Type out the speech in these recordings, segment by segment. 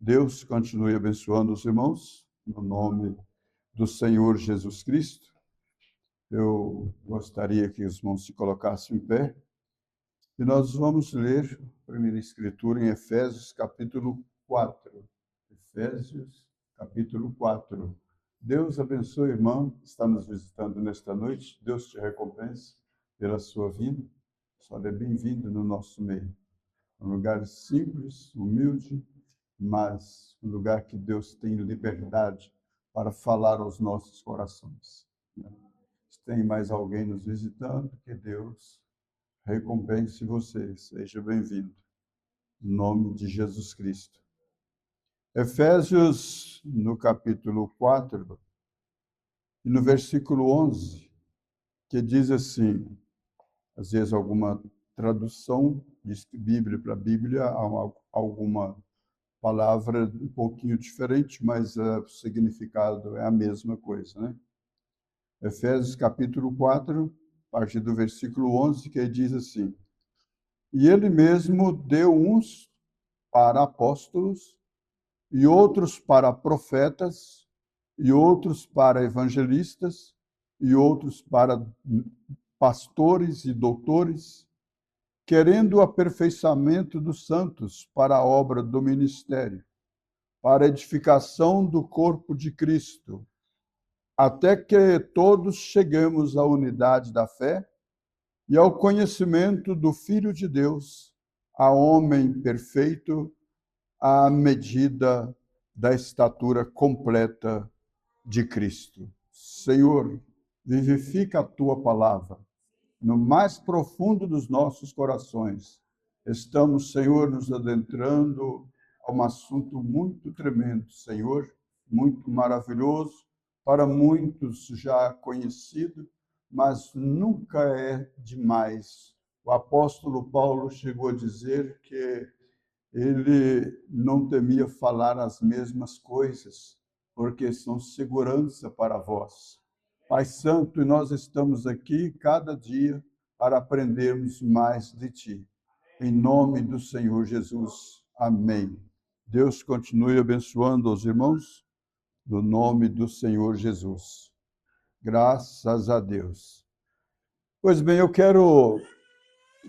Deus continue abençoando os irmãos, no nome do Senhor Jesus Cristo. Eu gostaria que os irmãos se colocassem em pé e nós vamos ler a primeira escritura em Efésios, capítulo 4. Efésios, capítulo 4. Deus abençoe, irmão, que está nos visitando nesta noite. Deus te recompense pela sua vinda. Seja bem-vindo no nosso meio. Um lugar simples, humilde, mas um lugar que Deus tem liberdade para falar aos nossos corações. Se tem mais alguém nos visitando, que Deus recompense você. Seja bem-vindo. Em nome de Jesus Cristo. Efésios, no capítulo 4, e no versículo 11, que diz assim, às vezes alguma tradução diz que Bíblia para Bíblia há alguma palavra um pouquinho diferente, mas o significado é a mesma coisa, né? Efésios capítulo 4, a partir do versículo 11, que diz assim: E ele mesmo deu uns para apóstolos, e outros para profetas, e outros para evangelistas, e outros para pastores e doutores, querendo o aperfeiçoamento dos santos para a obra do ministério, para a edificação do corpo de Cristo, até que todos cheguemos à unidade da fé e ao conhecimento do Filho de Deus, a homem perfeito, à medida da estatura completa de Cristo. Senhor, vivifica a tua palavra no mais profundo dos nossos corações. Estamos, Senhor, nos adentrando a um assunto muito tremendo, Senhor, muito maravilhoso, para muitos já conhecido, mas nunca é demais. O apóstolo Paulo chegou a dizer que ele não temia falar as mesmas coisas, porque são segurança para vós. Pai Santo, e nós estamos aqui cada dia para aprendermos mais de Ti. Em nome do Senhor Jesus. Amém. Deus continue abençoando os irmãos, no nome do Senhor Jesus. Graças a Deus. Pois bem, eu quero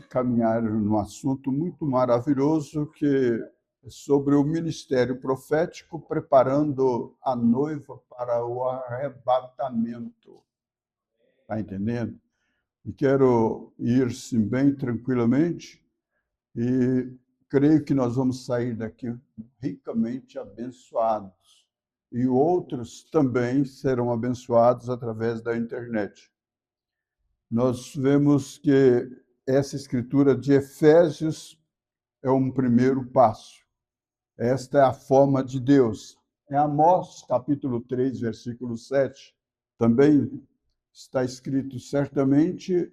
caminhar num assunto muito maravilhoso que é sobre o ministério profético, preparando a noiva para o arrebatamento. Está entendendo? E quero ir sim, bem tranquilamente e creio que nós vamos sair daqui ricamente abençoados. E outros também serão abençoados através da internet. Nós vemos que essa escritura de Efésios é um primeiro passo. Esta é a forma de Deus. Em Amós, capítulo 3, versículo 7, também está escrito: certamente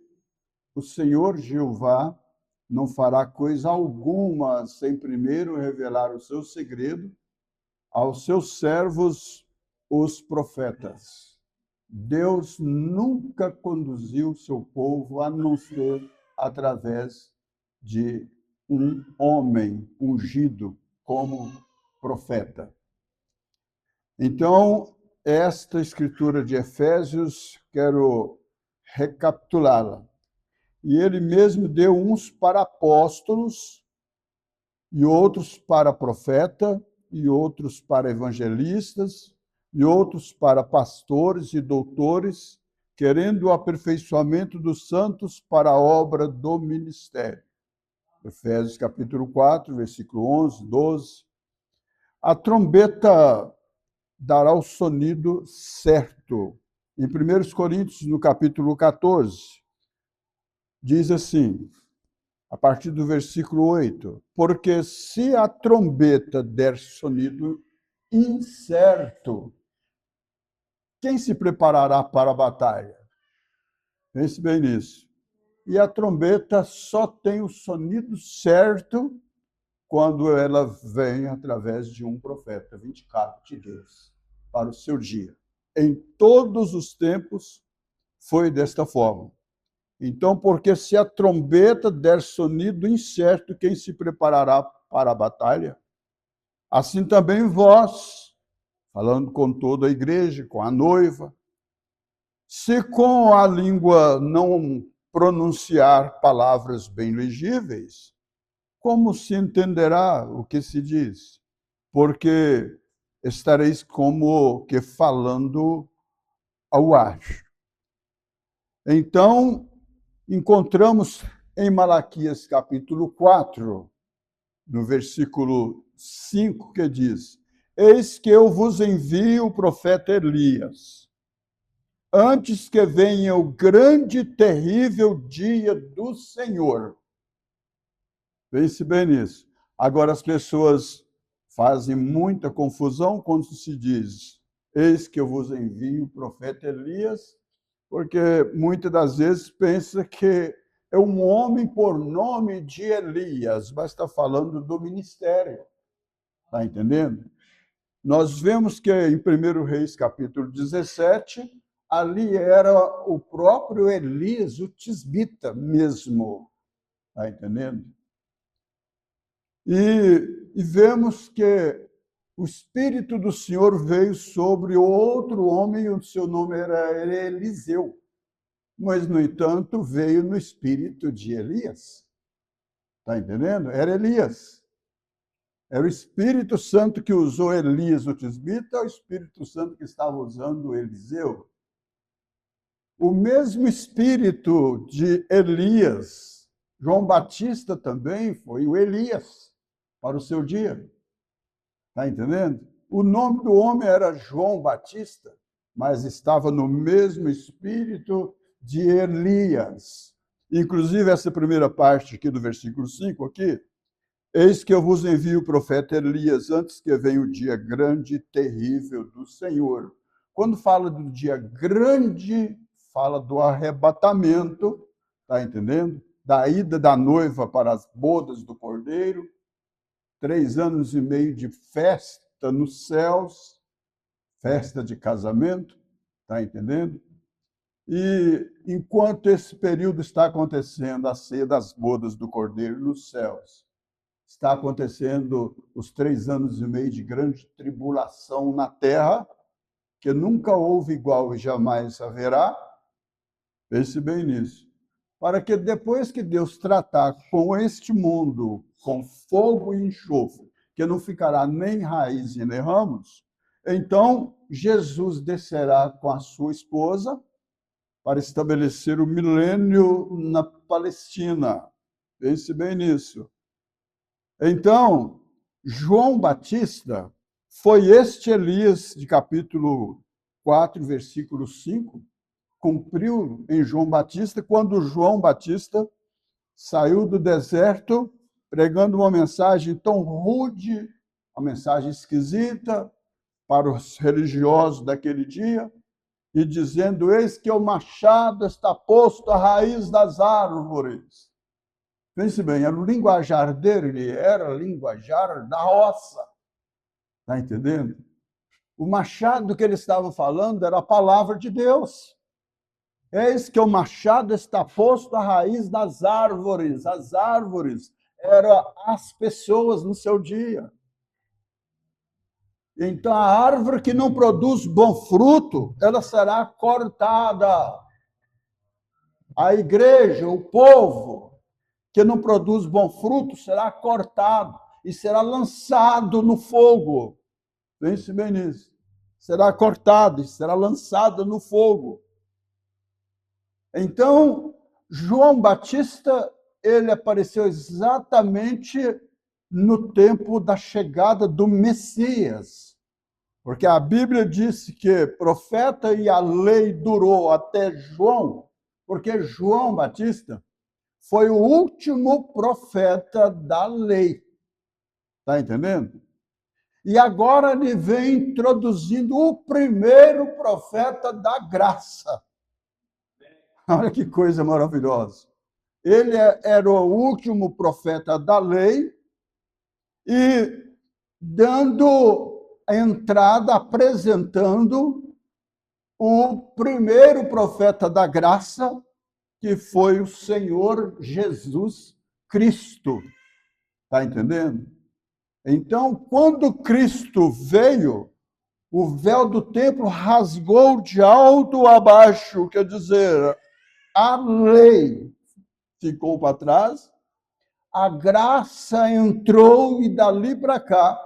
o Senhor Jeová não fará coisa alguma sem primeiro revelar o seu segredo aos seus servos, os profetas. Deus nunca conduziu seu povo a não ser através de um homem ungido como profeta. Então, esta escritura de Efésios, quero recapitulá-la. E ele mesmo deu uns para apóstolos, e outros para profeta, e outros para evangelistas, e outros para pastores e doutores, querendo o aperfeiçoamento dos santos para a obra do ministério. Efésios capítulo 4, versículo 11, 12. A trombeta dará o sonido certo. Em 1 Coríntios, no capítulo 14, diz assim, a partir do versículo 8, porque se a trombeta der sonido incerto, quem se preparará para a batalha? Pense bem nisso. E a trombeta só tem o sonido certo quando ela vem através de um profeta vindicado de Deus para o seu dia. Em todos os tempos foi desta forma. Então, porque se a trombeta der sonido incerto, quem se preparará para a batalha? Assim também vós, falando com toda a igreja, com a noiva, se com a língua não pronunciar palavras bem legíveis, como se entenderá o que se diz? Porque estareis como que falando ao ar. Então, encontramos em Malaquias capítulo 4, no versículo 5, que diz: Eis que eu vos envio o profeta Elias, antes que venha o grande e terrível dia do Senhor. Pense bem nisso. Agora, as pessoas fazem muita confusão quando se diz: Eis que eu vos envio o profeta Elias, porque muitas das vezes pensa que é um homem por nome de Elias, mas está falando do ministério. Está entendendo? Nós vemos que em 1 Reis, capítulo 17, ali era o próprio Elias, o tisbita mesmo. Está entendendo? E vemos que o Espírito do Senhor veio sobre outro homem, o seu nome era Eliseu. Mas, no entanto, veio no espírito de Elias. Está entendendo? Era Elias. Era o Espírito Santo que usou Elias, o tisbita, o Espírito Santo que estava usando Eliseu. O mesmo Espírito de Elias, João Batista também foi o Elias para o seu dia. Está entendendo? O nome do homem era João Batista, mas estava no mesmo espírito de Elias. Inclusive, essa primeira parte aqui do versículo 5, aqui, eis que eu vos envio o profeta Elias antes que venha o dia grande e terrível do Senhor. Quando fala do dia grande, fala do arrebatamento, está entendendo? Da ida da noiva para as bodas do Cordeiro, 3 anos e meio de festa nos céus, festa de casamento, está entendendo? E enquanto esse período está acontecendo, a ceia das bodas do Cordeiro nos céus, está acontecendo os 3 anos e meio de grande tribulação na terra, que nunca houve igual e jamais haverá. Pense bem nisso. Para que depois que Deus tratar com este mundo, com fogo e enxofre, que não ficará nem raiz e nem ramos, então Jesus descerá com a sua esposa para estabelecer o milênio na Palestina. Pense bem nisso. Então, João Batista foi este Elias de capítulo 4, versículo 5, cumpriu em João Batista, quando João Batista saiu do deserto pregando uma mensagem tão rude, uma mensagem esquisita para os religiosos daquele dia, e dizendo: eis que o machado está posto à raiz das árvores. Pense bem, era o linguajar dele, era o linguajar da roça. Está entendendo? O machado que ele estava falando era a palavra de Deus. Eis que o machado está posto à raiz das árvores. As árvores eram as pessoas no seu dia. Então, a árvore que não produz bom fruto, ela será cortada. A igreja, o povo que não produz bom fruto, será cortado e será lançado no fogo. Pense bem nisso. Será cortado e será lançado no fogo. Então, João Batista, ele apareceu exatamente no tempo da chegada do Messias. Porque a Bíblia disse que profeta e a lei durou até João, porque João Batista foi o último profeta da lei. Está entendendo? E agora ele vem introduzindo o primeiro profeta da graça. Olha que coisa maravilhosa. Ele era o último profeta da lei e dando a entrada, apresentando o primeiro profeta da graça, que foi o Senhor Jesus Cristo. Está entendendo? Então, quando Cristo veio, o véu do templo rasgou de alto a baixo, quer dizer, a lei ficou para trás, a graça entrou e dali para cá,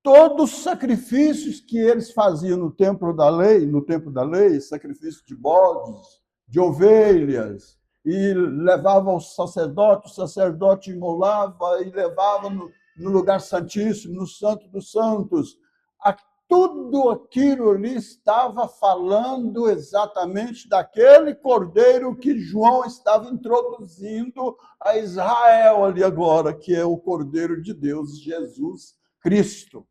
todos os sacrifícios que eles faziam no tempo da lei, sacrifício de bodes, de ovelhas, e levavam ao sacerdote, o sacerdote imolava e levava no lugar santíssimo, no santo dos santos. Tudo aquilo ali estava falando exatamente daquele cordeiro que João estava introduzindo a Israel ali agora, que é o Cordeiro de Deus, Jesus Cristo.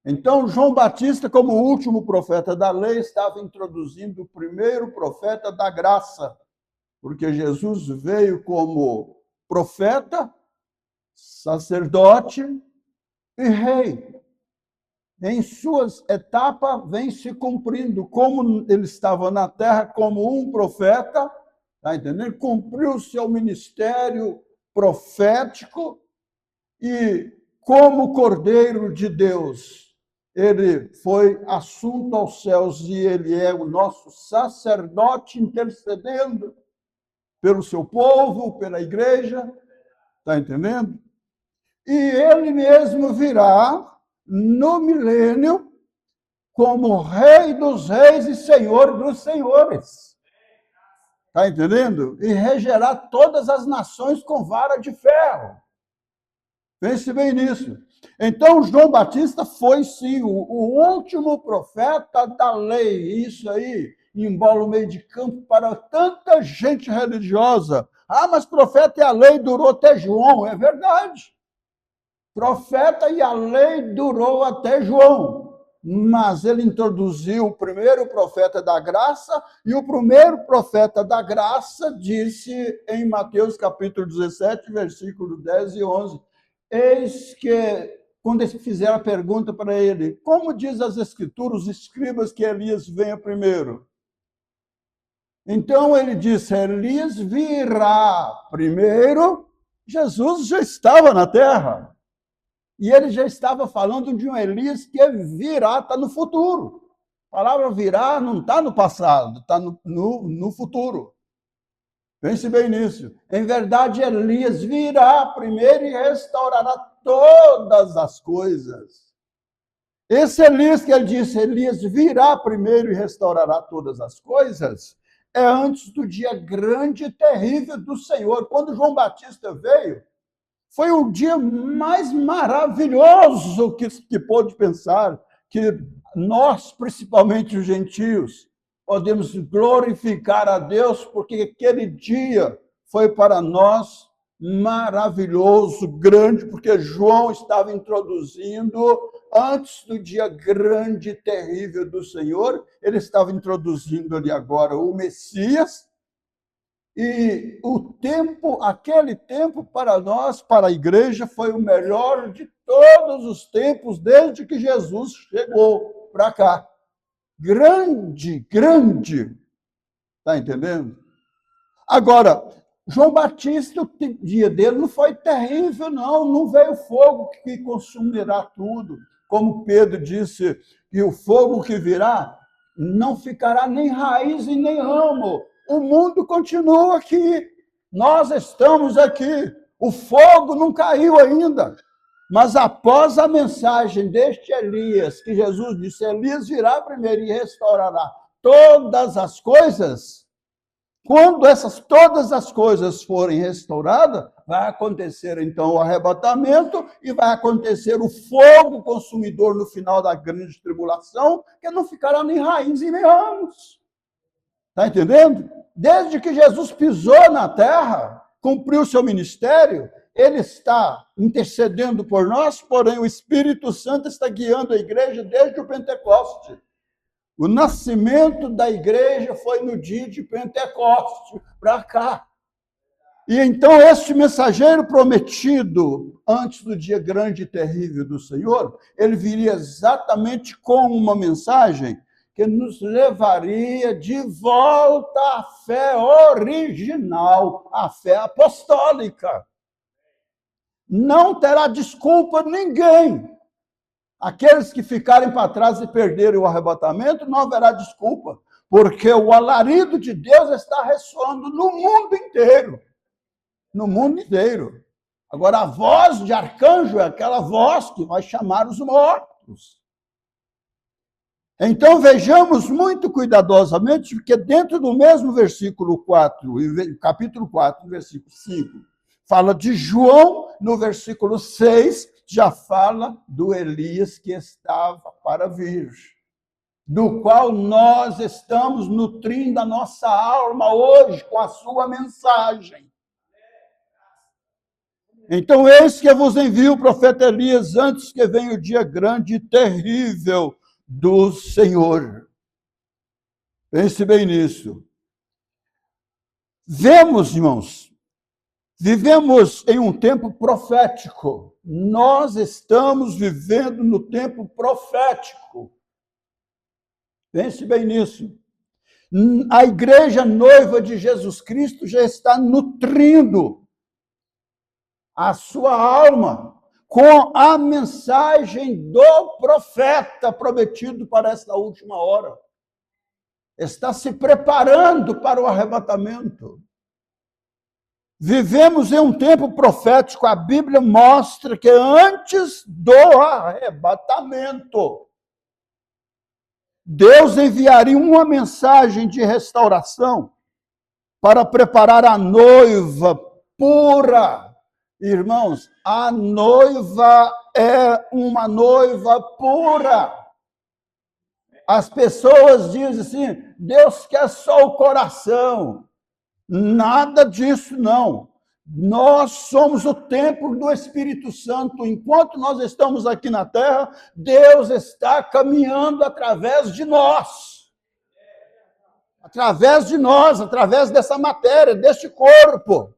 Então, João Batista, como último profeta da lei, estava introduzindo o primeiro profeta da graça, porque Jesus veio como profeta, sacerdote e rei. Em suas etapas, vem se cumprindo, como ele estava na terra como um profeta, tá entendendo? Cumpriu o seu ministério profético e, como Cordeiro de Deus, ele foi assunto aos céus e ele é o nosso sacerdote intercedendo pelo seu povo, pela igreja, tá entendendo? E ele mesmo virá no milênio como Rei dos Reis e Senhor dos Senhores. Está entendendo? E regerá todas as nações com vara de ferro. Pense bem nisso. Então, João Batista foi, sim, o último profeta da lei. Isso aí embola o meio de campo para tanta gente religiosa. Ah, mas profeta e a lei durou até João. É verdade. Profeta e a lei durou até João, mas ele introduziu o primeiro profeta da graça, e o primeiro profeta da graça disse em Mateus capítulo 17, versículo 10 e 11, eis que, quando eles fizeram a pergunta para ele, como diz as escrituras, os escribas, que Elias venha primeiro? Então ele disse, Elias virá primeiro, Jesus já estava na terra. E ele já estava falando de um Elias que virá, está no futuro. A palavra virá não está no passado, está no futuro. Pense bem nisso. Em verdade, Elias virá primeiro e restaurará todas as coisas. Esse Elias que ele disse, Elias virá primeiro e restaurará todas as coisas, é antes do dia grande e terrível do Senhor. Quando João Batista veio, foi o dia mais maravilhoso que pôde pensar, que nós, principalmente os gentios, podemos glorificar a Deus, porque aquele dia foi para nós maravilhoso, grande, porque João estava introduzindo, antes do dia grande e terrível do Senhor, ele estava introduzindo ali agora o Messias. E o tempo, aquele tempo para nós, para a igreja, foi o melhor de todos os tempos, desde que Jesus chegou para cá. Grande, grande. Está entendendo? Agora, João Batista, o dia dele não foi terrível, não veio fogo que consumirá tudo. Como Pedro disse, que o fogo que virá não ficará nem raiz e nem ramo. O mundo continua aqui, nós estamos aqui, o fogo não caiu ainda. Mas após a mensagem deste Elias, que Jesus disse, Elias virá primeiro e restaurará todas as coisas, quando todas as coisas forem restauradas, vai acontecer então o arrebatamento e vai acontecer o fogo consumidor no final da grande tribulação, que não ficará nem raiz e nem ramos. Está entendendo? Desde que Jesus pisou na terra, cumpriu seu ministério, ele está intercedendo por nós, porém o Espírito Santo está guiando a igreja desde o Pentecoste. O nascimento da igreja foi no dia de Pentecoste, para cá. E então este mensageiro prometido, antes do dia grande e terrível do Senhor, ele viria exatamente com uma mensagem que nos levaria de volta à fé original, à fé apostólica. Não terá desculpa ninguém. Aqueles que ficarem para trás e perderem o arrebatamento, não haverá desculpa, porque o alarido de Deus está ressoando no mundo inteiro. No mundo inteiro. Agora, a voz de arcanjo é aquela voz que vai chamar os mortos. Então, vejamos muito cuidadosamente, porque dentro do mesmo versículo 4, capítulo 4, versículo 5, fala de João, no versículo 6, já fala do Elias que estava para vir, do qual nós estamos nutrindo a nossa alma hoje com a sua mensagem. Então, eis que vos envio o profeta Elias antes que venha o dia grande e terrível do Senhor. Pense bem nisso. Vemos, irmãos, vivemos em um tempo profético. Nós estamos vivendo no tempo profético. Pense bem nisso. A igreja noiva de Jesus Cristo já está nutrindo a sua alma com a mensagem do profeta prometido para esta última hora. Está se preparando para o arrebatamento. Vivemos em um tempo profético. A Bíblia mostra que antes do arrebatamento, Deus enviaria uma mensagem de restauração para preparar a noiva pura. Irmãos, a noiva é uma noiva pura. As pessoas dizem assim, Deus quer só o coração. Nada disso, não. Nós somos o templo do Espírito Santo. Enquanto nós estamos aqui na terra, Deus está caminhando através de nós. Através de nós, através dessa matéria, deste corpo.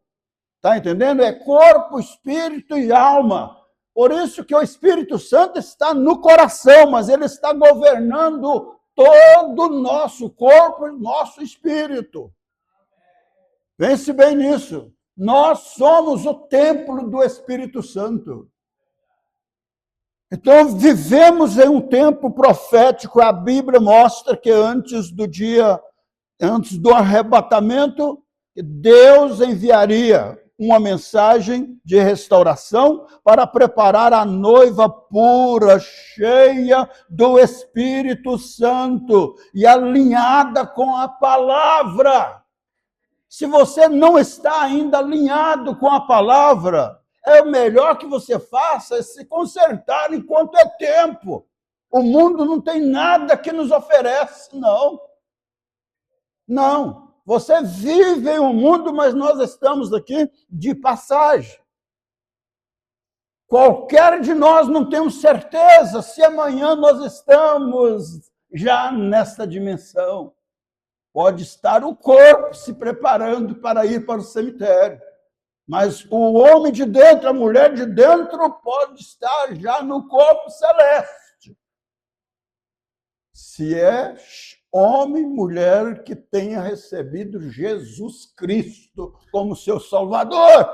Está entendendo? É corpo, espírito e alma. Por isso que o Espírito Santo está no coração, mas ele está governando todo o nosso corpo e nosso espírito. Pense bem nisso. Nós somos o templo do Espírito Santo. Então, vivemos em um tempo profético. A Bíblia mostra que antes do arrebatamento, Deus enviaria uma mensagem de restauração para preparar a noiva pura, cheia do Espírito Santo e alinhada com a palavra. Se você não está ainda alinhado com a palavra, é o melhor que você faça é se consertar enquanto é tempo. O mundo não tem nada que nos oferece, não. Não. Você vive em um mundo, mas nós estamos aqui de passagem. Qualquer de nós não temos certeza se amanhã nós estamos já nesta dimensão. Pode estar o corpo se preparando para ir para o cemitério. Mas o homem de dentro, a mulher de dentro, pode estar já no corpo celeste. Se é homem, mulher que tenha recebido Jesus Cristo como seu Salvador.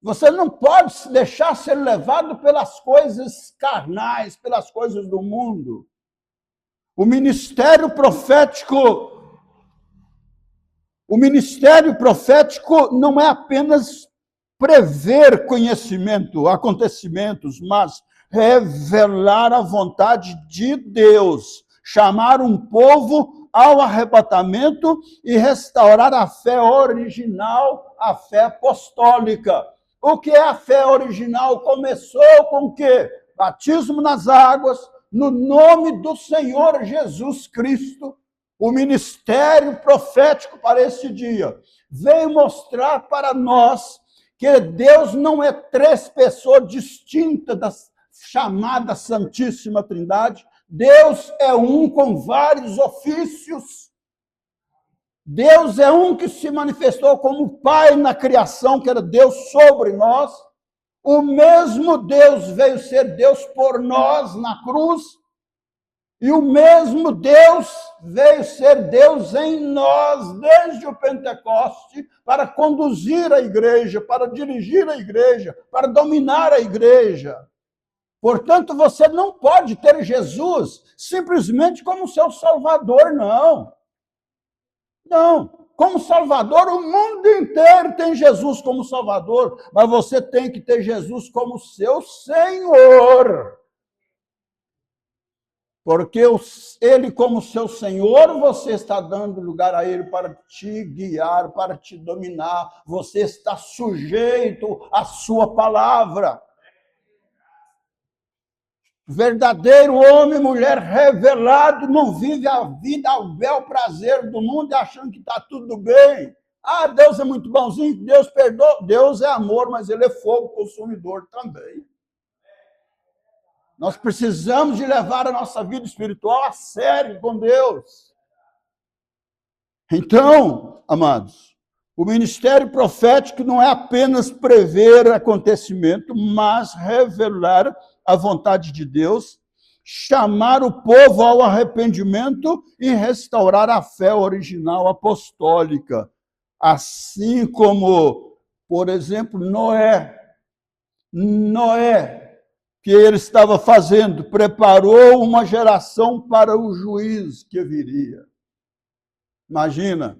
Você não pode se deixar ser levado pelas coisas carnais, pelas coisas do mundo. O ministério profético não é apenas prever conhecimento, acontecimentos, mas revelar a vontade de Deus, chamar um povo ao arrebatamento e restaurar a fé original, a fé apostólica. O que é a fé original? Começou com o quê? Batismo nas águas, no nome do Senhor Jesus Cristo. O ministério profético para esse dia veio mostrar para nós que Deus não é três pessoas distintas da chamada Santíssima Trindade. Deus é um com vários ofícios. Deus é um que se manifestou como Pai na criação, que era Deus sobre nós. O mesmo Deus veio ser Deus por nós na cruz. E o mesmo Deus veio ser Deus em nós desde o Pentecoste para conduzir a igreja, para dirigir a igreja, para dominar a igreja. Portanto, você não pode ter Jesus simplesmente como seu Salvador, não. Não. Como Salvador, o mundo inteiro tem Jesus como Salvador, mas você tem que ter Jesus como seu Senhor. Porque ele, como seu Senhor, você está dando lugar a ele para te guiar, para te dominar. Você está sujeito à sua palavra. Verdadeiro homem e mulher revelado não vive a vida ao bel prazer do mundo achando que está tudo bem. Ah, Deus é muito bonzinho, Deus perdoa. Deus é amor, mas ele é fogo consumidor também. Nós precisamos de levar a nossa vida espiritual a sério com Deus. Então, amados, o ministério profético não é apenas prever acontecimento, mas revelar a vontade de Deus, chamar o povo ao arrependimento e restaurar a fé original apostólica. Assim como, por exemplo, Noé, que ele estava fazendo, preparou uma geração para o juízo que viria. Imagina,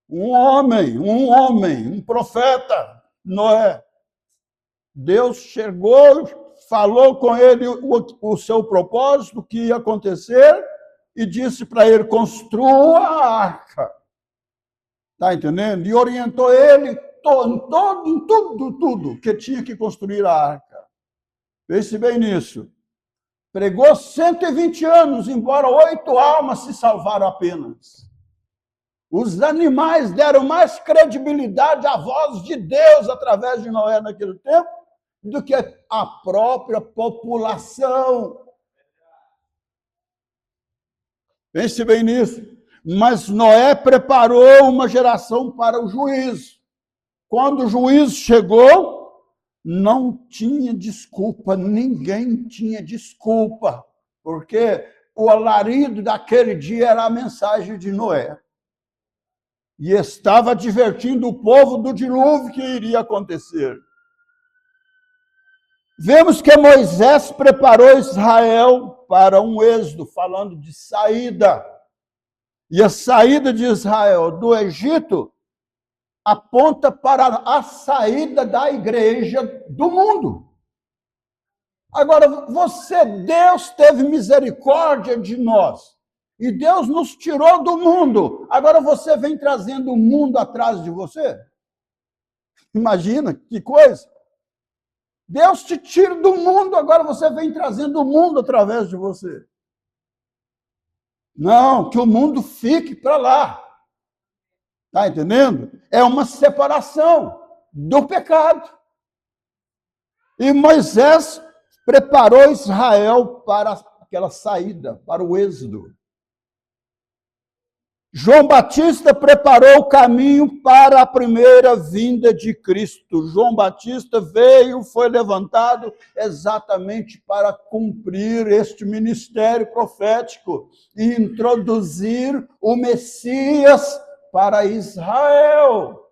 um homem, um profeta, Noé. Deus chegou, falou com ele o seu propósito, o que ia acontecer, e disse para ele, construa a arca. Está entendendo? E orientou ele em tudo que tinha que construir a arca. Pense bem nisso. Pregou 120 anos, embora 8 almas se salvaram apenas. Os animais deram mais credibilidade à voz de Deus através de Noé naquele tempo do que a própria população. Pense bem nisso. Mas Noé preparou uma geração para o juízo. Quando o juízo chegou, não tinha desculpa, ninguém tinha desculpa, porque o alarido daquele dia era a mensagem de Noé. E estava advertindo o povo do dilúvio que iria acontecer. Vemos que Moisés preparou Israel para um êxodo, falando de saída. E a saída de Israel do Egito aponta para a saída da igreja do mundo. Agora, Deus teve misericórdia de nós. E Deus nos tirou do mundo. Agora você vem trazendo o mundo atrás de você? Imagina, que coisa. Deus te tira do mundo, agora você vem trazendo o mundo através de você. Não, que o mundo fique para lá. Está entendendo? É uma separação do pecado. E Moisés preparou Israel para aquela saída, para o êxodo. João Batista preparou o caminho para a primeira vinda de Cristo. João Batista veio, foi levantado exatamente para cumprir este ministério profético e introduzir o Messias para Israel.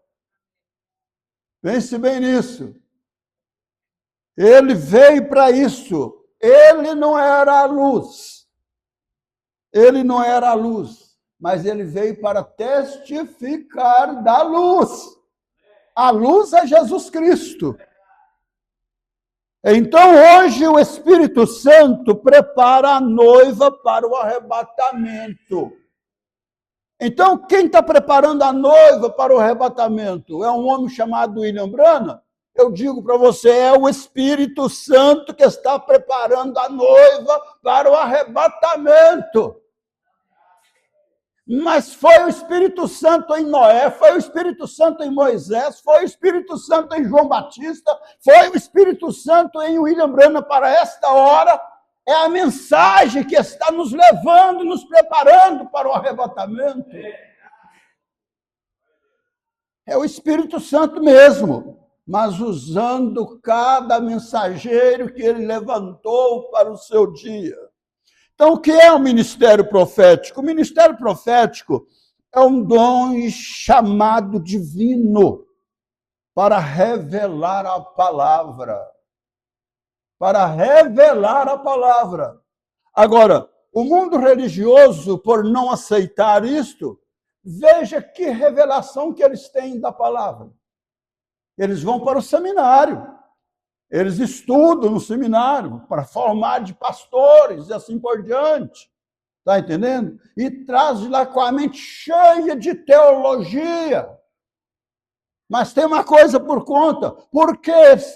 Pense bem nisso. Ele veio para isso. Ele não era a luz. Ele não era a luz. Mas ele veio para testificar da luz. A luz é Jesus Cristo. Então, hoje, o Espírito Santo prepara a noiva para o arrebatamento. Então, quem está preparando a noiva para o arrebatamento? É um homem chamado William Branham? Eu digo para você, é o Espírito Santo que está preparando a noiva para o arrebatamento. Mas foi o Espírito Santo em Noé, foi o Espírito Santo em Moisés, foi o Espírito Santo em João Batista, foi o Espírito Santo em William Branham para esta hora. É a mensagem que está nos levando, nos preparando para o arrebatamento. É o Espírito Santo mesmo, mas usando cada mensageiro que ele levantou para o seu dia. Então, o que é o ministério profético? O ministério profético é um dom chamado divino para revelar a palavra. Para revelar a palavra. Agora, o mundo religioso, por não aceitar isto, veja que revelação que eles têm da palavra. Eles vão para o seminário, eles estudam no seminário para formar de pastores e assim por diante. Está entendendo? E traz de lá com a mente cheia de teologia. Mas tem uma coisa por conta, porque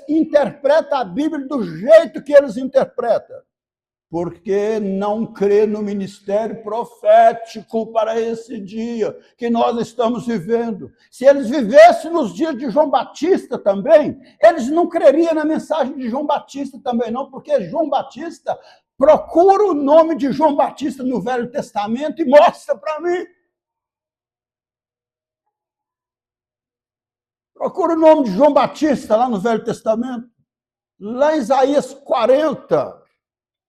interpreta a Bíblia do jeito que eles interpretam. Porque não crê no ministério profético para esse dia que nós estamos vivendo. Se eles vivessem nos dias de João Batista também, eles não creriam na mensagem de João Batista também não, porque João Batista procura o nome de João Batista no Velho Testamento e mostra para mim. Procura o nome de João Batista lá no Velho Testamento. Lá em Isaías 40,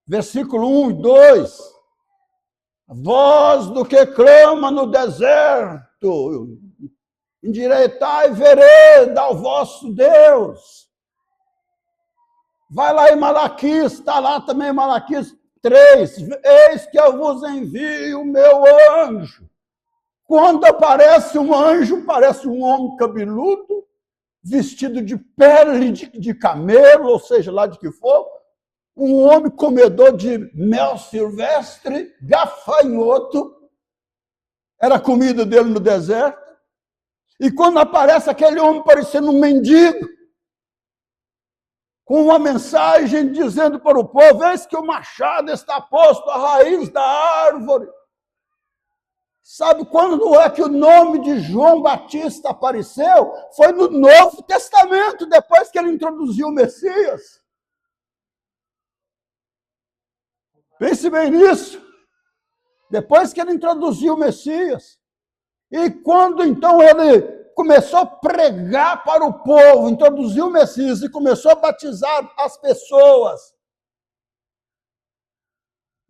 versículo 1 e 2. Voz do que clama no deserto, endireitai vereda ao vosso Deus. Vai lá em Malaquias, está lá também Malaquias 3. Eis que eu vos envio o meu anjo. Quando aparece um anjo, parece um homem cabeludo, vestido de pele de camelo, ou seja, lá de que for, um homem comedor de mel silvestre, gafanhoto, era a comida dele no deserto. E quando aparece aquele homem parecendo um mendigo, com uma mensagem dizendo para o povo, eis que o machado está posto à raiz da árvore. Sabe quando é que o nome de João Batista apareceu? Foi no Novo Testamento, depois que ele introduziu o Messias. Pense bem nisso. Depois que ele introduziu o Messias. E quando então ele começou a pregar para o povo, introduziu o Messias e começou a batizar as pessoas.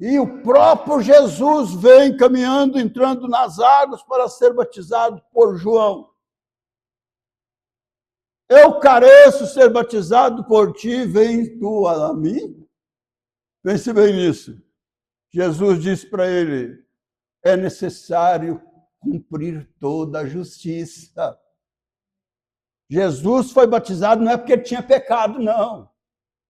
E o próprio Jesus vem caminhando, entrando nas águas para ser batizado por João. Eu careço ser batizado por ti, vem tu a mim? Pense bem nisso. Jesus disse para ele, é necessário cumprir toda a justiça. Jesus foi batizado não é porque ele tinha pecado, não.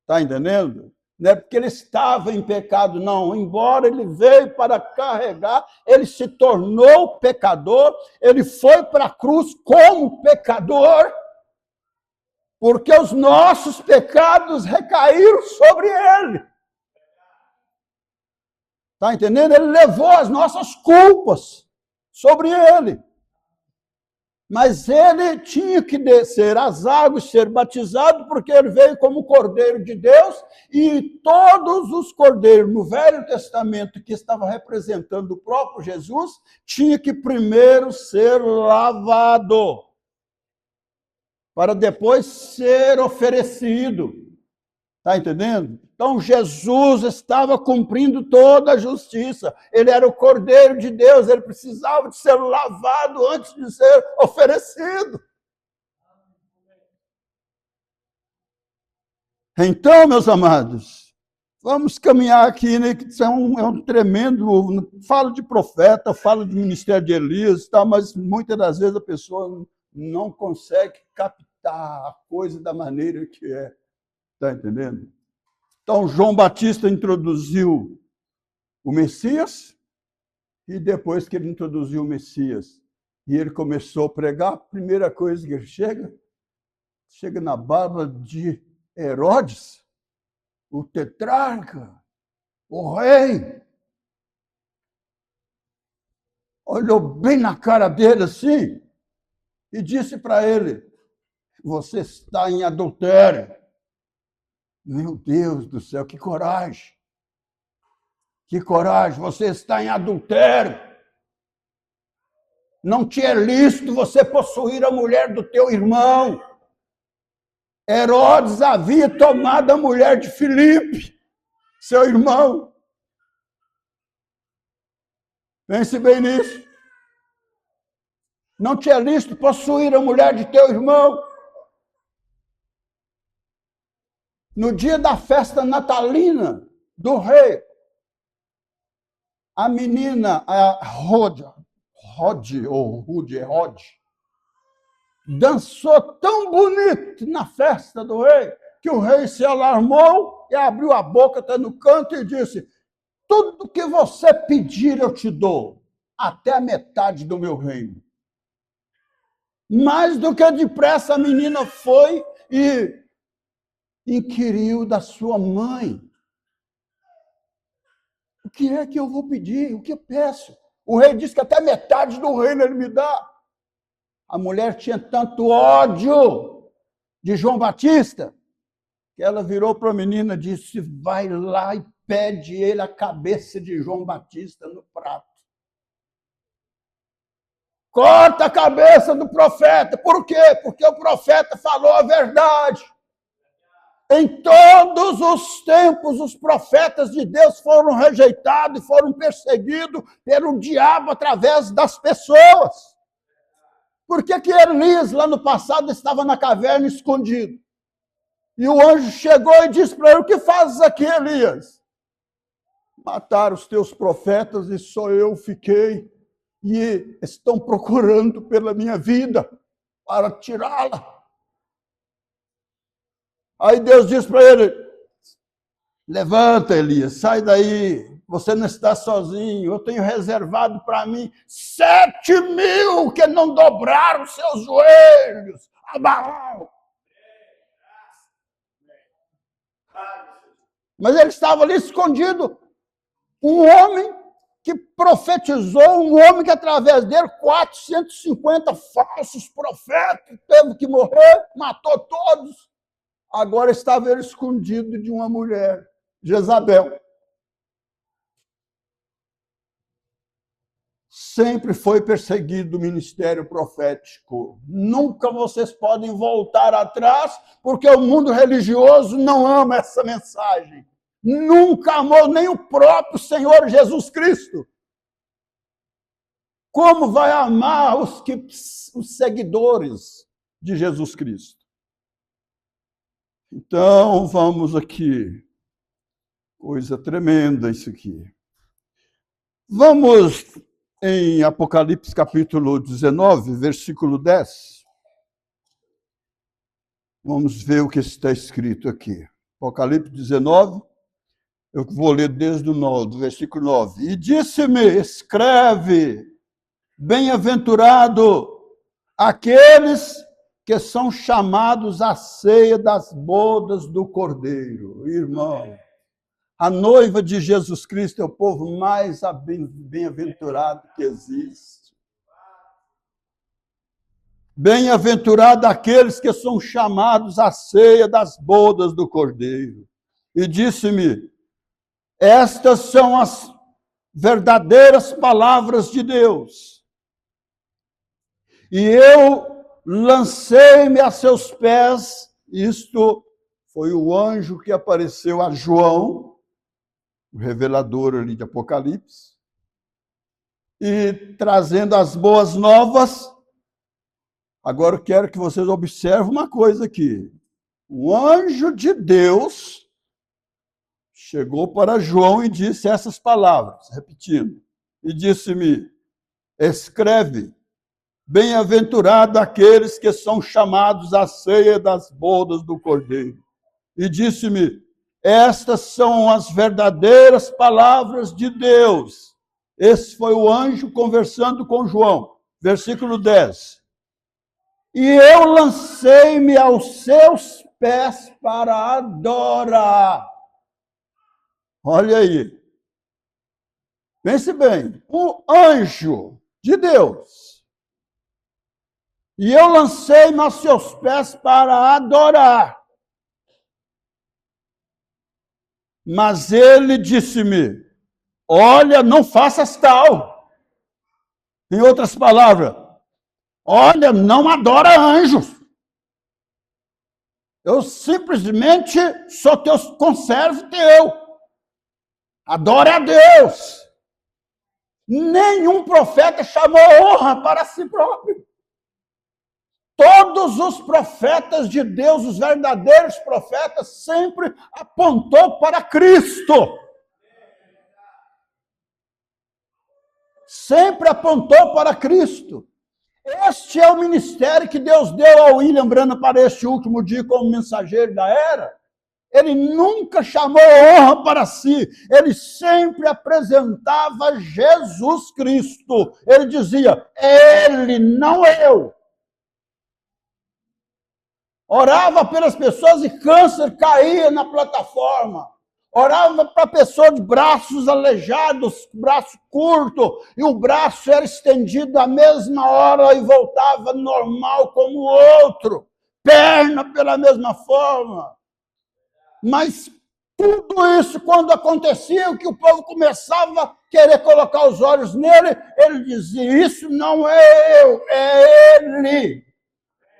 Está entendendo? Não é porque ele estava em pecado, não. Embora ele veio para carregar, ele se tornou pecador, ele foi para a cruz como pecador, porque os nossos pecados recaíram sobre ele. Está entendendo? Ele levou as nossas culpas sobre ele. Mas ele tinha que descer às águas, ser batizado, porque ele veio como Cordeiro de Deus, e todos os cordeiros no Velho Testamento que estavam representando o próprio Jesus, tinha que primeiro ser lavado, para depois ser oferecido. Está entendendo? Então, Jesus estava cumprindo toda a justiça. Ele era o Cordeiro de Deus, ele precisava de ser lavado antes de ser oferecido. Então, meus amados, vamos caminhar aqui, né, que isso é um tremendo... Falo de profeta, falo de ministério de Elias, tá, mas muitas das vezes a pessoa não consegue captar a coisa da maneira que é. Está entendendo? Então, João Batista introduziu o Messias, e depois que ele introduziu o Messias, e ele começou a pregar, a primeira coisa que ele chega na barba de Herodes, o tetrarca, o rei. Olhou bem na cara dele assim, e disse para ele, você está em adultério. Meu Deus do céu, que coragem! Que coragem! Você está em adultério. Não te é lícito você possuir a mulher do teu irmão. Herodes havia tomado a mulher de Filipe, seu irmão. Pense bem nisso. Não te é lícito possuir a mulher de teu irmão. No dia da festa natalina do rei, a menina, a Rod, dançou tão bonito na festa do rei, que o rei se alarmou e abriu a boca até no canto e disse: tudo que você pedir eu te dou, até a metade do meu reino. Mais do que depressa a menina foi e inquiriu da sua mãe: o que é que eu vou pedir? O que eu peço? O rei disse que até metade do reino ele me dá. A mulher tinha tanto ódio de João Batista que ela virou para a menina e disse: vai lá e pede ele a cabeça de João Batista no prato. Corta a cabeça do profeta. Por quê? Porque o profeta falou a verdade. Em todos os tempos, os profetas de Deus foram rejeitados e foram perseguidos pelo diabo através das pessoas. Por que Elias, lá no passado, estava na caverna escondido? E o anjo chegou e disse para ele: o que fazes aqui, Elias? Mataram os teus profetas e só eu fiquei. E estão procurando pela minha vida para tirá-la. Aí Deus disse para ele: levanta, Elias, sai daí, você não está sozinho, eu tenho reservado para mim 7.000 que não dobraram seus joelhos a Baal. Mas ele estava ali escondido. Um homem que profetizou, um homem que através dele 450 falsos profetas teve que morrer, matou todos. Agora estava ele escondido de uma mulher, Jezabel. Sempre foi perseguido o ministério profético. Nunca vocês podem voltar atrás, porque o mundo religioso não ama essa mensagem. Nunca amou nem o próprio Senhor Jesus Cristo. Como vai amar os seguidores de Jesus Cristo? Então, vamos aqui. Coisa tremenda isso aqui. Vamos em Apocalipse capítulo 19, versículo 10. Vamos ver o que está escrito aqui. Apocalipse 19, eu vou ler desde o 9, do versículo 9. E disse-me: escreve, bem-aventurado aqueles que são chamados à ceia das bodas do Cordeiro. Irmão, a noiva de Jesus Cristo é o povo mais bem-aventurado que existe. Bem-aventurado aqueles que são chamados à ceia das bodas do Cordeiro. E disse-me: estas são as verdadeiras palavras de Deus. E eu lancei-me a seus pés. Isto foi o anjo que apareceu a João, o revelador ali de Apocalipse, e trazendo as boas novas. Agora eu quero que vocês observem uma coisa aqui. O anjo de Deus chegou para João e disse essas palavras, repetindo. E disse-me: escreve, bem-aventurado aqueles que são chamados à ceia das bodas do Cordeiro. E disse-me: estas são as verdadeiras palavras de Deus. Esse foi o anjo conversando com João. Versículo 10. E eu lancei-me aos seus pés para adorar. Olha aí. Pense bem. Um anjo de Deus. E eu lancei-me aos seus pés para adorar. Mas ele disse-me: olha, não faças tal. Em outras palavras, olha, não adora anjos. Eu simplesmente sou teu conservo teu. Adore a Deus. Nenhum profeta chamou honra para si próprio. Todos os profetas de Deus, os verdadeiros profetas, sempre apontou para Cristo. Sempre apontou para Cristo. Este é o ministério que Deus deu ao William Branham para este último dia como mensageiro da era. Ele nunca chamou honra para si, ele sempre apresentava Jesus Cristo. Ele dizia, ele, não eu. Orava pelas pessoas e câncer caía na plataforma. Orava para pessoas de braços aleijados, braço curto, e o braço era estendido à mesma hora e voltava normal como o outro. Perna pela mesma forma. Mas tudo isso, quando acontecia, que o povo começava a querer colocar os olhos nele, ele dizia, isso não é eu, é ele.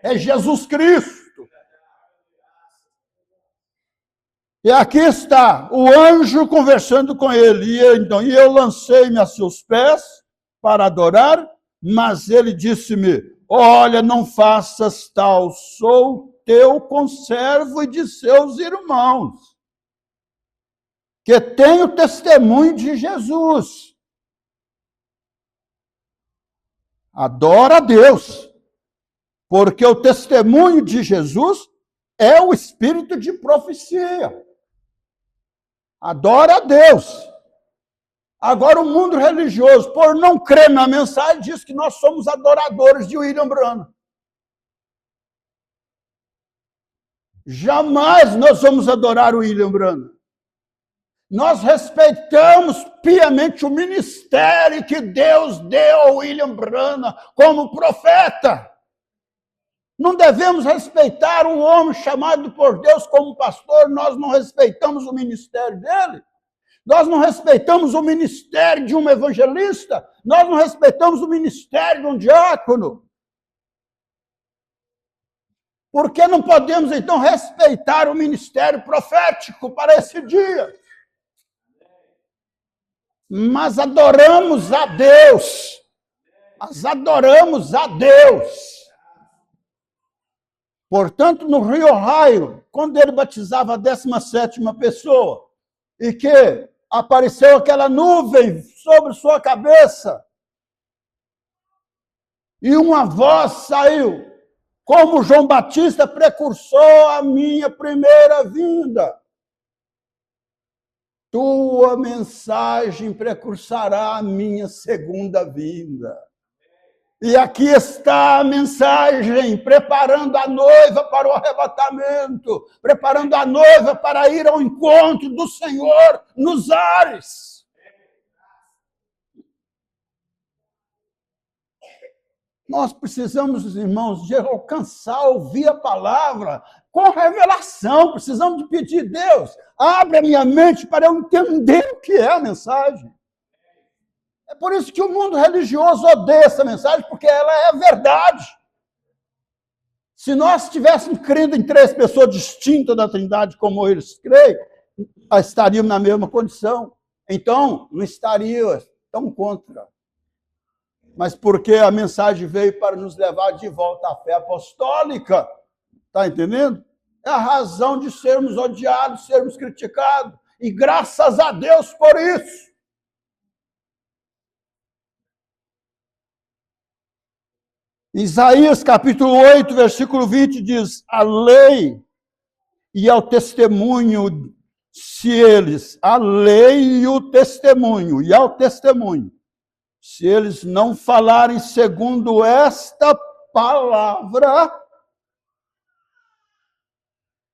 É Jesus Cristo. E aqui está o anjo conversando com ele. E eu lancei-me a seus pés para adorar, mas ele disse-me, olha, não faças tal, sou teu conservo e de seus irmãos, que tenho testemunho de Jesus. Adora a Deus, porque o testemunho de Jesus é o espírito de profecia. Adora a Deus. Agora, o mundo religioso, por não crer na mensagem, diz que nós somos adoradores de William Branham. Jamais nós vamos adorar o William Branham. Nós respeitamos piamente o ministério que Deus deu ao William Branham como profeta. Não devemos respeitar um homem chamado por Deus como pastor, nós não respeitamos o ministério dele. Nós não respeitamos o ministério de um evangelista, nós não respeitamos o ministério de um diácono. Por que não podemos, então, respeitar o ministério profético para esse dia? Mas adoramos a Deus. Nós adoramos a Deus. Portanto, no Rio Ohio, quando ele batizava a 17ª pessoa, e que apareceu aquela nuvem sobre sua cabeça, e uma voz saiu, como João Batista precursou a minha primeira vinda. Tua mensagem precursará a minha segunda vinda. E aqui está a mensagem, preparando a noiva para o arrebatamento, preparando a noiva para ir ao encontro do Senhor nos ares. Nós precisamos, irmãos, de alcançar, ouvir a palavra com revelação. Precisamos de pedir, Deus, abre a minha mente para eu entender o que é a mensagem. É por isso que o mundo religioso odeia essa mensagem, porque ela é verdade. Se nós estivéssemos crendo em 3 pessoas distintas da Trindade, como eles creem, estaríamos na mesma condição. Então, não estaríamos tão contra. Mas porque a mensagem veio para nos levar de volta à fé apostólica. Está entendendo? É a razão de sermos odiados, sermos criticados. E graças a Deus por isso. Isaías capítulo 8, versículo 20 diz, a lei e ao testemunho, se eles, a lei e o testemunho, e ao testemunho, se eles não falarem segundo esta palavra,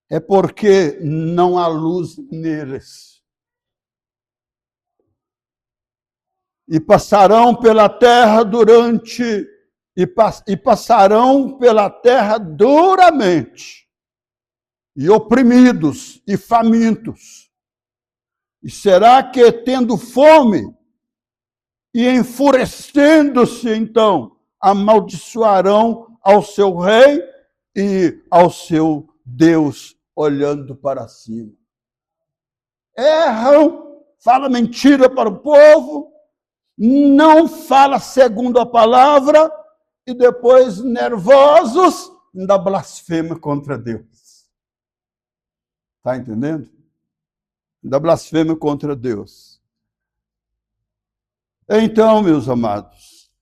é porque não há luz neles. E passarão pela terra passarão pela terra duramente, e oprimidos e famintos. E será que, tendo fome e enfurecendo-se, então, amaldiçoarão ao seu rei e ao seu Deus, olhando para cima. Erram, falam mentira para o povo, não fala segundo a palavra e depois, nervosos, ainda blasfema contra Deus. Está entendendo? Ainda blasfema contra Deus. Então, meus amados,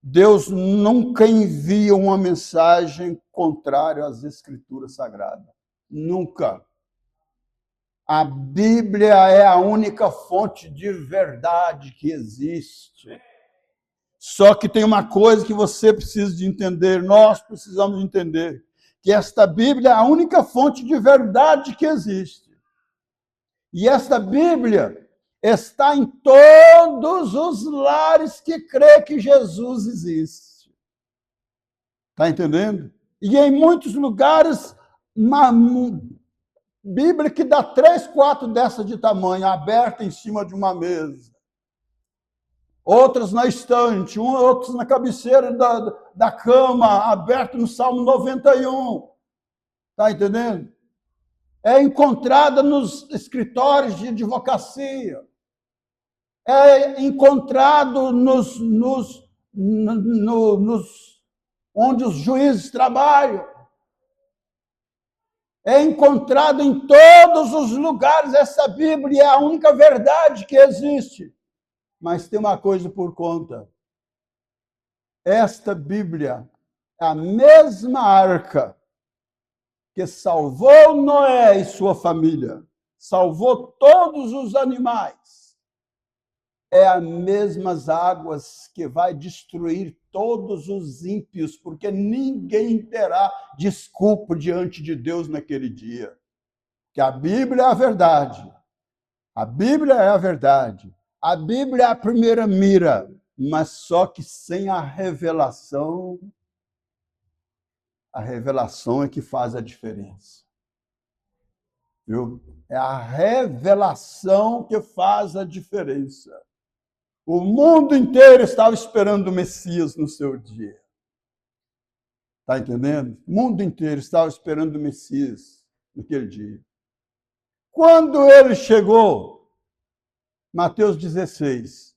Deus nunca envia uma mensagem contrária às Escrituras Sagradas. Nunca. A Bíblia é a única fonte de verdade que existe. Só que tem uma coisa que você precisa de entender, nós precisamos entender, que esta Bíblia é a única fonte de verdade que existe. E esta Bíblia está em todos os lares que crê que Jesus existe. Está entendendo? E em muitos lugares, uma Bíblia que dá 3, 4 dessa de tamanho, aberta em cima de uma mesa. Outras na estante, outros na cabeceira da cama, aberto no Salmo 91. Está entendendo? É encontrada nos escritórios de advocacia. É encontrado onde os juízes trabalham. É encontrado em todos os lugares. Essa Bíblia é a única verdade que existe. Mas tem uma coisa por conta. Esta Bíblia é a mesma arca que salvou Noé e sua família, salvou todos os animais. É as mesmas águas que vai destruir todos os ímpios, porque ninguém terá desculpa diante de Deus naquele dia. Que a Bíblia é a verdade. A Bíblia é a verdade. A Bíblia é a primeira mira, mas só que sem a revelação é que faz a diferença. Viu? É a revelação que faz a diferença. O mundo inteiro estava esperando o Messias no seu dia. Está entendendo? O mundo inteiro estava esperando o Messias naquele dia. Quando ele chegou, Mateus 16,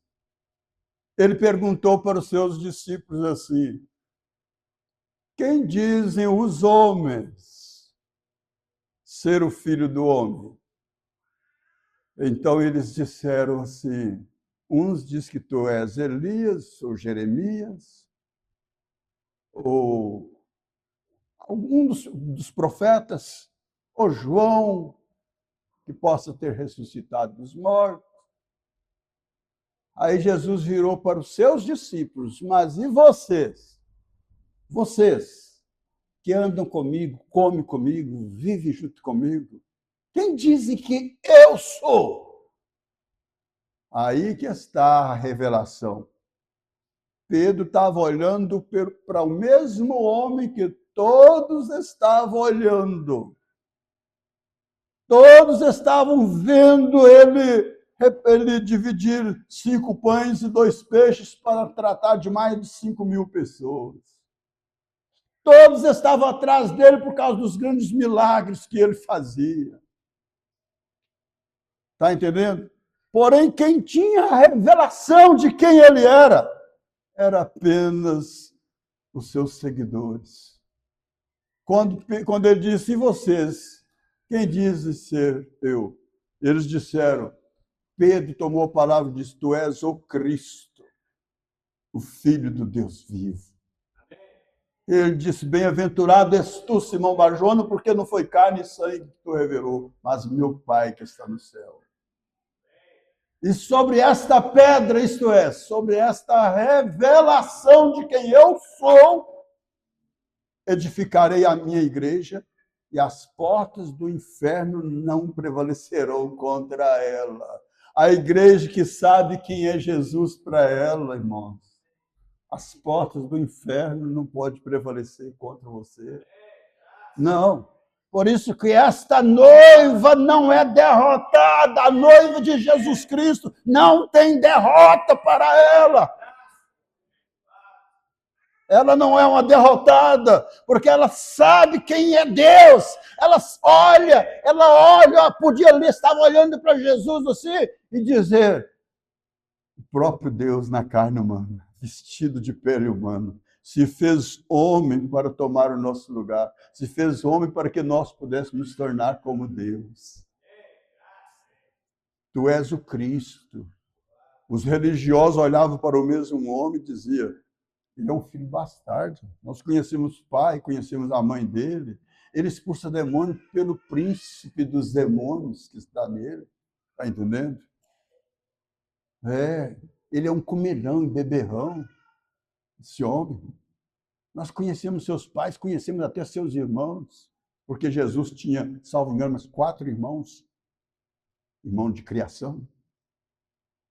ele perguntou para os seus discípulos assim: quem dizem os homens ser o Filho do Homem? Então eles disseram assim, uns dizem que tu és Elias, ou Jeremias, ou algum dos profetas, ou João, que possa ter ressuscitado dos mortos. Aí Jesus virou para os seus discípulos, mas e vocês? Vocês que andam comigo, comem comigo, vivem junto comigo, quem dizem que eu sou? Aí que está a revelação. Pedro estava olhando para o mesmo homem que todos estavam olhando. Todos estavam vendo ele dividir 5 pães e 2 peixes para tratar de mais de 5.000 pessoas. Todos estavam atrás dele por causa dos grandes milagres que ele fazia. Está entendendo? Porém, quem tinha a revelação de quem ele era apenas os seus seguidores. Quando ele disse, e vocês, quem dizem ser eu? Eles disseram, Pedro tomou a palavra e disse, tu és o Cristo, o Filho do Deus vivo. Ele disse, bem-aventurado és tu, Simão Barjona, porque não foi carne e sangue que tu revelou, mas meu Pai que está no céu. E sobre esta pedra, isto é, sobre esta revelação de quem eu sou, edificarei a minha igreja e as portas do inferno não prevalecerão contra ela. A igreja que sabe quem é Jesus para ela, irmãos, as portas do inferno não podem prevalecer contra você. Não. Por isso que esta noiva não é derrotada. A noiva de Jesus Cristo não tem derrota para ela. Ela não é uma derrotada, porque ela sabe quem é Deus. Ela olha, podia ali, estava olhando para Jesus assim e dizer, próprio Deus na carne humana, vestido de pele humano, se fez homem para tomar o nosso lugar, se fez homem para que nós pudéssemos nos tornar como Deus. Tu és o Cristo. Os religiosos olhavam para o mesmo homem e diziam, ele é um filho bastardo. Nós conhecemos o pai, conhecemos a mãe dele. Ele expulsa demônio pelo príncipe dos demônios que está nele. Está entendendo? Ele é um comelhão e beberrão, esse homem. Nós conhecemos seus pais, conhecemos até seus irmãos, porque Jesus tinha, salvo engano, uns 4 irmãos de criação.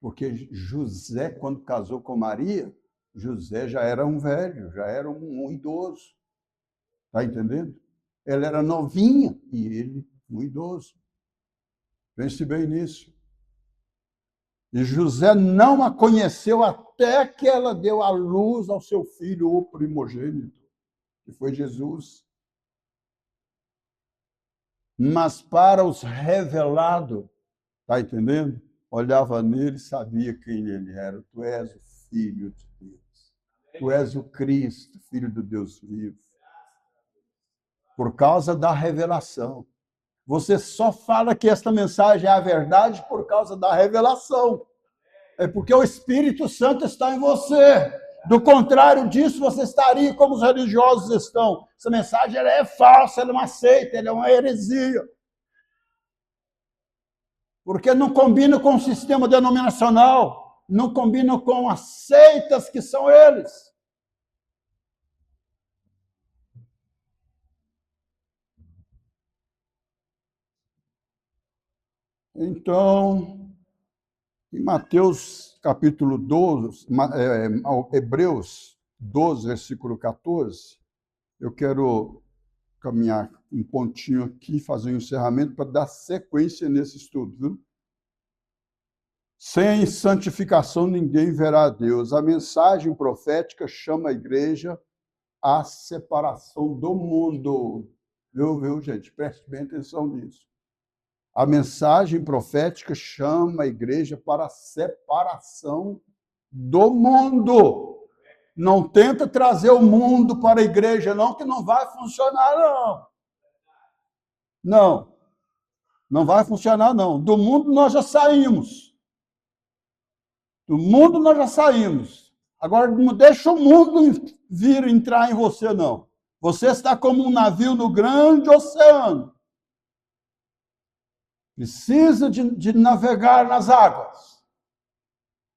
Porque José, quando casou com Maria, José já era um velho, já era um idoso. Está entendendo? Ela era novinha e ele um idoso. Pense bem nisso. E José não a conheceu até que ela deu à luz ao seu filho, o primogênito, que foi Jesus. Mas para os revelados, está entendendo? Olhava nele e sabia quem ele era. Tu és o Filho de Deus. Tu és o Cristo, Filho do Deus vivo. Por causa da revelação. Você só fala que esta mensagem é a verdade por causa da revelação. É porque o Espírito Santo está em você. Do contrário disso, você estaria como os religiosos estão. Essa mensagem ela é falsa, ela é uma seita, ela é uma heresia. Porque não combina com o sistema denominacional, não combina com as seitas que são eles. Então, em Mateus capítulo 12, Hebreus 12, versículo 14, eu quero caminhar um pontinho aqui, fazer um encerramento para dar sequência nesse estudo. Viu? Sem santificação ninguém verá a Deus. A mensagem profética chama a igreja à separação do mundo. Viu, gente? Preste bem atenção nisso. A mensagem profética chama a igreja para a separação do mundo. Não tenta trazer o mundo para a igreja, não, que não vai funcionar, não. Não. Não vai funcionar, não. Do mundo nós já saímos. Do mundo nós já saímos. Agora não deixa o mundo vir entrar em você, não. Você está como um navio no grande oceano. Precisa de navegar nas águas.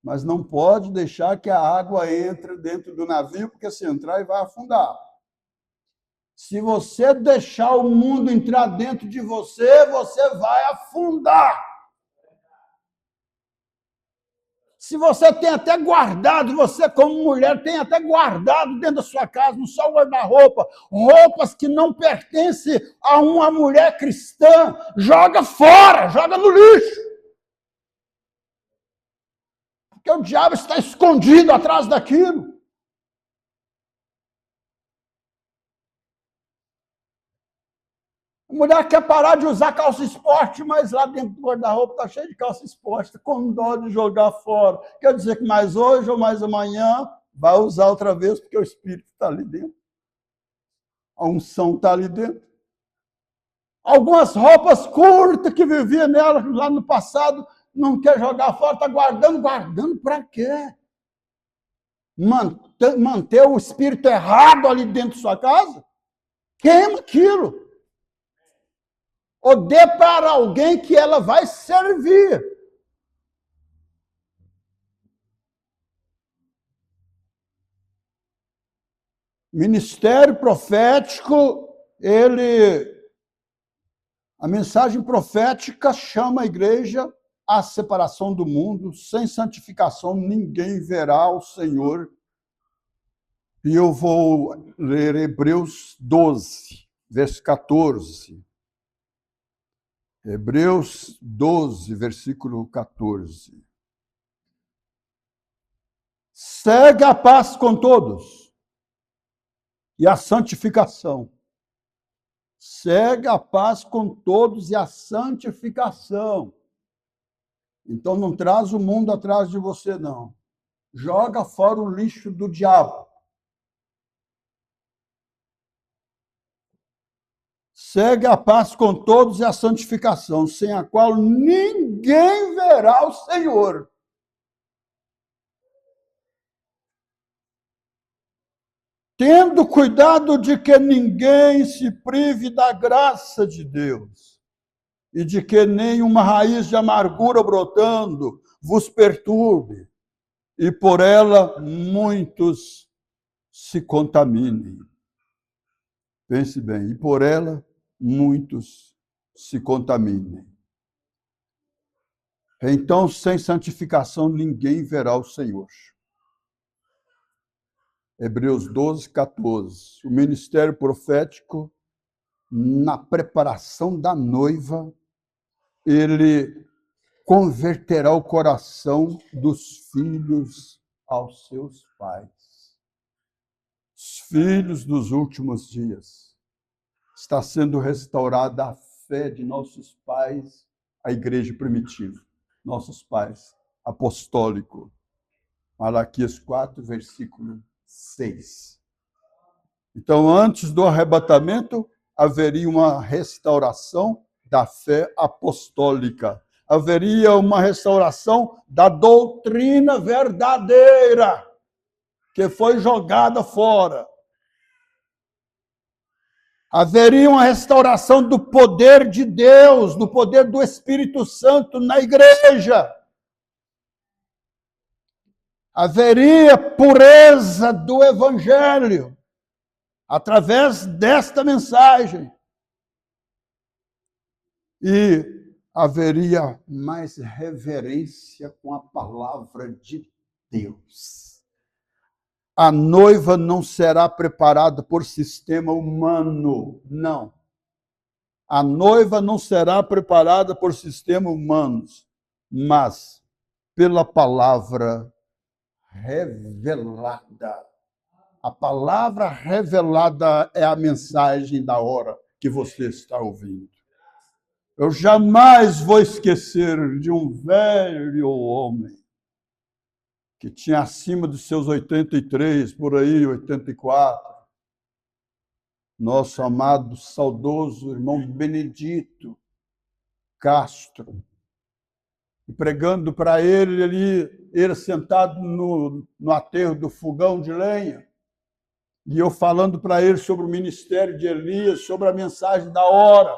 Mas não pode deixar que a água entre dentro do navio, porque se entrar, ele vai afundar. Se você deixar o mundo entrar dentro de você, você vai afundar. Se você tem até guardado, você como mulher tem até guardado dentro da sua casa, no seu guarda-roupa, roupas que não pertencem a uma mulher cristã, joga fora, joga no lixo. Porque o diabo está escondido atrás daquilo. A mulher quer parar de usar calça esporte, mas lá dentro do guarda-roupa está cheio de calça esporte, com dó de jogar fora. Quer dizer que mais hoje ou mais amanhã vai usar outra vez, porque o Espírito está ali dentro. A unção está ali dentro. Algumas roupas curtas que vivia nela lá no passado, não quer jogar fora, está guardando. Guardando para quê? Manter o espírito errado ali dentro de sua casa? Queima aquilo. Ou dê para alguém que ela vai servir. Ministério profético, a mensagem profética chama a igreja à separação do mundo. Sem santificação ninguém verá o Senhor. E eu vou ler Hebreus 12, verso 14. Hebreus 12, versículo 14. Segue a paz com todos e a santificação. Segue a paz com todos e a santificação. Então não traz o mundo atrás de você, não. Joga fora o lixo do diabo. Segue a paz com todos e a santificação, sem a qual ninguém verá o Senhor. Tendo cuidado de que ninguém se prive da graça de Deus, e de que nenhuma raiz de amargura brotando vos perturbe, e por ela muitos se contaminem. Pense bem, e por ela muitos se contaminem. Então, sem santificação, ninguém verá o Senhor. Hebreus 12, 14. O ministério profético, na preparação da noiva, ele converterá o coração dos filhos aos seus pais. Os filhos dos últimos dias. Está sendo restaurada a fé de nossos pais, a igreja primitiva, nossos pais apostólicos. Malaquias 4, versículo 6. Então, antes do arrebatamento, haveria uma restauração da fé apostólica. Haveria uma restauração da doutrina verdadeira, que foi jogada fora. Haveria uma restauração do poder de Deus, do poder do Espírito Santo na igreja. Haveria pureza do Evangelho através desta mensagem. E haveria mais reverência com a palavra de Deus. A noiva não será preparada por sistema humano, não. A noiva não será preparada por sistemas humanos, mas pela palavra revelada. A palavra revelada é a mensagem da hora que você está ouvindo. Eu jamais vou esquecer de um velho homem que tinha acima dos seus 83, por aí, 84. Nosso amado, saudoso irmão Benedito Castro. E pregando para ele sentado no aterro do fogão de lenha, e eu falando para ele sobre o ministério de Elias, sobre a mensagem da hora.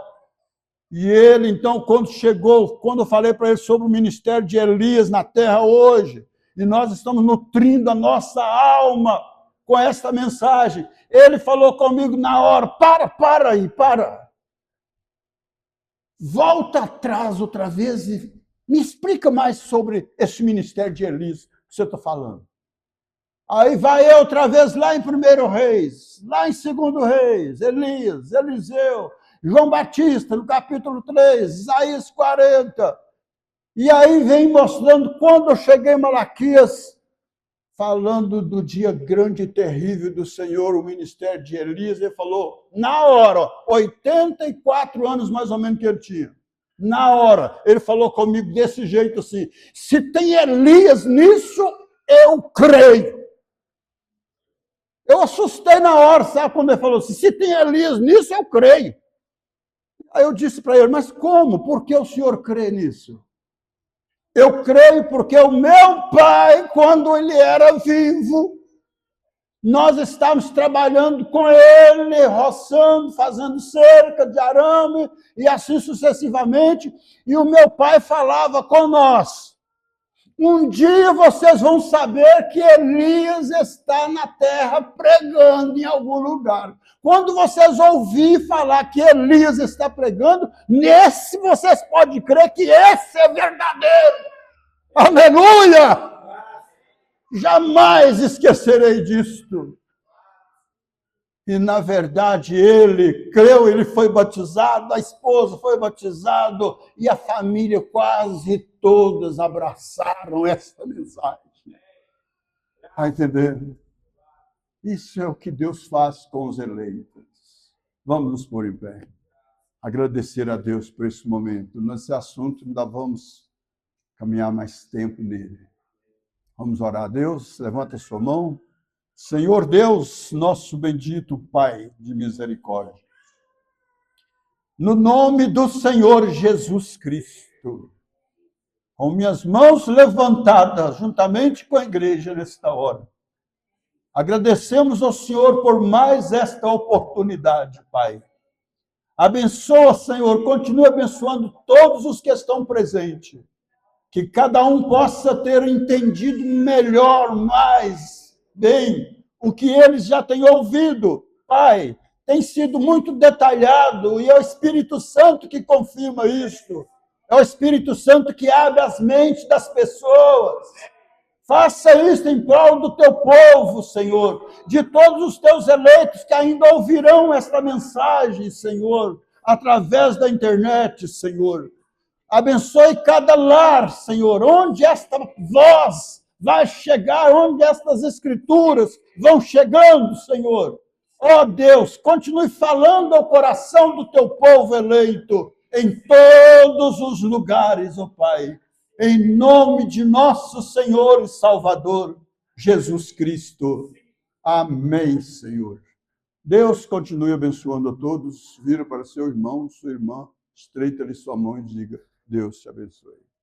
E ele, então, quando eu falei para ele sobre o ministério de Elias na terra hoje, e nós estamos nutrindo a nossa alma com esta mensagem, ele falou comigo na hora: para aí. Volta atrás outra vez e me explica mais sobre esse ministério de Elias que você está falando. Aí vai eu outra vez lá em 1 Reis, lá em 2 Reis, Elias, Eliseu, João Batista, no capítulo 3, Isaías 40. E aí vem mostrando, quando eu cheguei em Malaquias, falando do dia grande e terrível do Senhor, o ministério de Elias, ele falou, na hora, 84 anos mais ou menos que ele tinha. Na hora, ele falou comigo desse jeito assim: se tem Elias nisso, eu creio. Eu assustei na hora, sabe, quando ele falou assim: se tem Elias nisso, eu creio. Aí eu disse para ele: mas como? Por que o senhor crê nisso? Eu creio porque o meu pai, quando ele era vivo, nós estávamos trabalhando com ele, roçando, fazendo cerca de arame, e assim sucessivamente, e o meu pai falava com nós: um dia vocês vão saber que Elias está na terra pregando em algum lugar. Quando vocês ouvirem falar que Elias está pregando, nesse vocês podem crer que esse é verdadeiro. Aleluia! Jamais esquecerei disto. E, na verdade, ele creu, ele foi batizado, a esposa foi batizada, e a família quase todas abraçaram essa mensagem. Está entendendo? Isso é o que Deus faz com os eleitos. Vamos nos pôr em pé. Agradecer a Deus por esse momento. Nesse assunto ainda vamos caminhar mais tempo nele. Vamos orar a Deus, levanta a sua mão. Senhor Deus, nosso bendito Pai de misericórdia, no nome do Senhor Jesus Cristo, com minhas mãos levantadas, juntamente com a igreja nesta hora, agradecemos ao Senhor por mais esta oportunidade, Pai. Abençoa, Senhor, continue abençoando todos os que estão presentes, que cada um possa ter entendido melhor, mais bem, o que eles já têm ouvido. Pai, tem sido muito detalhado e é o Espírito Santo que confirma isto. É o Espírito Santo que abre as mentes das pessoas. Faça isso em prol do teu povo, Senhor, de todos os teus eleitos que ainda ouvirão esta mensagem, Senhor, através da internet, Senhor. Abençoe cada lar, Senhor, onde esta voz vai chegar, onde estas escrituras vão chegando, Senhor. Ó Deus, continue falando ao coração do teu povo eleito, em todos os lugares, ó Pai. Em nome de nosso Senhor e Salvador, Jesus Cristo. Amém, Senhor. Deus continue abençoando a todos. Vira para seu irmão, sua irmã, estreita-lhe sua mão e diga: Deus te abençoe.